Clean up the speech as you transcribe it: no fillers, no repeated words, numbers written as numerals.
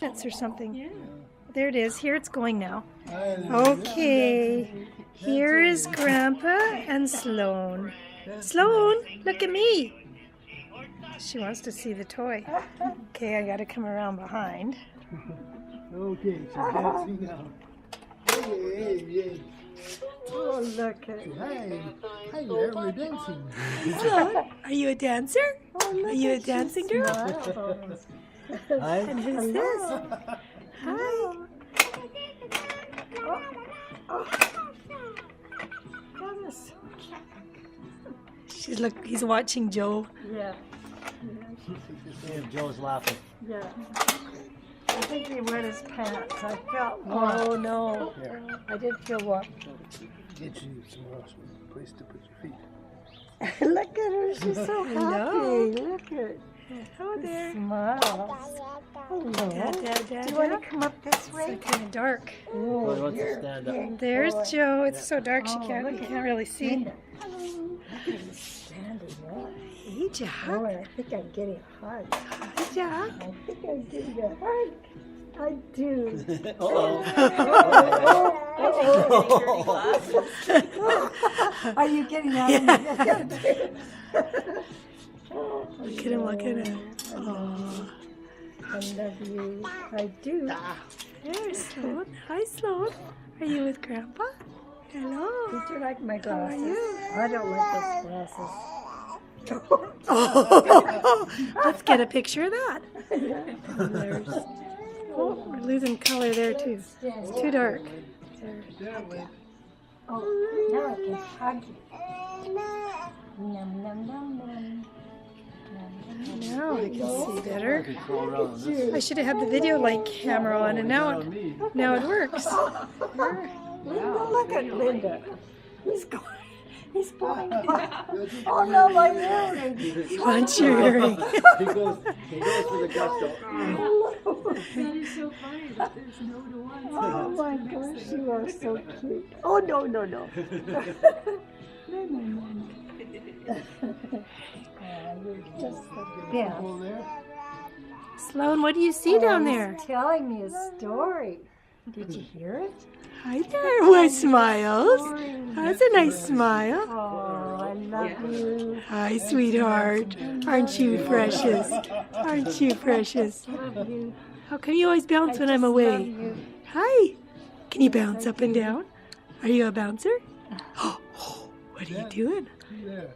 Or something. Yeah. There it is. Here it's going now. Okay. Here is Grandpa and Sloan. Sloan, look at me. She wants to see the toy. Okay, I got to come around behind. Okay, so dancing now. Hey. Oh, look at Hi there, we're dancing. Sloan, are you a dancer? Are you a dancing girl? Hi. And who's this? Hi. He's watching Joe. Yeah. Joe's laughing. Yeah. I think he wet his pants. I felt Oh no. Here, I did feel warm. get you somewhere else, a place to put your feet. Look at her. She's so happy. know. Look at Hello there. smiles. Hello. Do you want to come up this way? It's kind of dark. Well, he wants to stand up. There's Joe. It's so dark you can't really see. Look at him standing up. Hey, Jack. Oh, I think I'm getting a hug. Hi, Jack. I think I'm getting a hug. I do. Are you getting out of me? Look at him. Look at him. Oh. I love you. I do. There's Sloan. Hi, Sloan. Are you with Grandpa? Hello. Did you like my How are glasses? you? I don't like those glasses. Oh, let's get a picture of that. There's, oh, we're losing color there too. It's too dark. Oh, now I can hug you. Num, num, num, num. Now I can see better. You crawl around this. I should have had the video light camera on, and now it works. There. Linda, look at Linda. He's going. He's going. Oh no, my earring. He wants your earring. He goes for the gusto. That is so funny that there's no to one. Oh my gosh, you are so cute. Oh no, no, no. No, no, no. You're just the best. Pull there. Sloan, what do you see down there? He's telling me a story. Did you hear it? Hi there, my smiles. That's a nice smile. Oh, I love you. Hi, sweetheart. Aren't you precious? Aren't you precious? Love you. How come you always bounce when I'm Love away? you. Hi. Can you bounce up and down? Are you a bouncer? Oh, what are you doing? There.